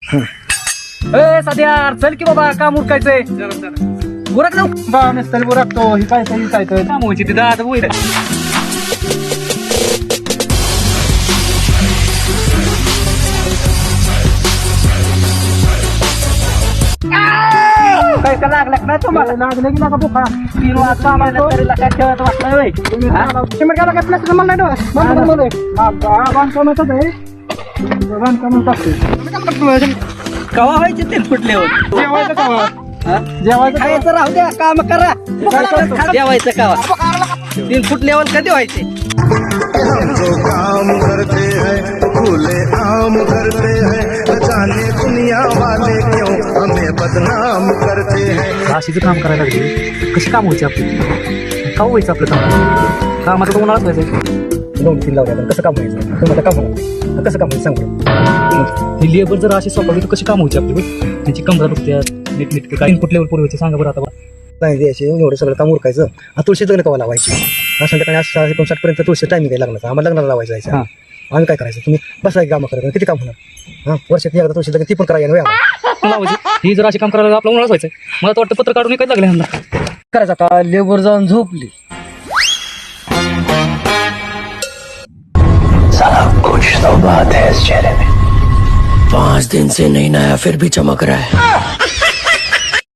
ए सध्या चल की बाबा काम उरकायचंय बुराक जाऊ बा नसतं बुराकतो ही काय काम व्हायची तिथं आता होईल काय का लागला ना तुम्हाला लागले की नका बुखा 3 वाजता आम्हाला तरी काय ठेवत वाटलं होय सिमेंट घाला काय प्लॅस्टर मला नाही बांधकामाचं आहे बांधकाम टाकते कवा व्हायचे 3 फुटल्यावर जेवायचं का जेवायचं खायचं राहू द्या काम करा जेवायचं कावा 3 फुटल्यावर कधी व्हायचे हम जो काम करते हैं खुले आम करते हैं जाने दुनिया वाले क्यों हमें बदनाम करते हैं राशीचं काम करायला लागले कशी काम व्हायची आपली का व्हायचं आपलं काम कामाचं तर उन्हाळाच व्हायचं 2-3 लावल्या कसं काम व्हायचं तुम्हाला काम होणार कसं काम व्हायचं सांगू ही लेबर जर अशी सोपवली तर कशी काम व्हायची आपली त्यांची कमरा दुखत्या नीट काय इनपुट लेवल पूर्वीचे सांगा बरं आता नाही द्यायचे एवढं सगळं काम उरकायचं तुळशी लग्न कवा लावायची संध्याकाळी 60 पर्यंत तुळशी टायमिंग आहे लग्नाचा आम्हाला लग्नाला लावायचं जायचं आम्ही काय करायचं तुम्ही बसायची कामं करायचं किती काम होणार वर्षात एकदा तुळशी लग्न ती पण करायला ही जर अशी काम करायला आपलं उन्हाळाच व्हायचं मला तर वाटतं पत्र काढून काय लागले ह्यांना करायचं आता लेबर जाऊन झोपली साला कुछ तो बात है इस चेहरे में 5 दिन से नहीं नया फिर भी चमक रहा है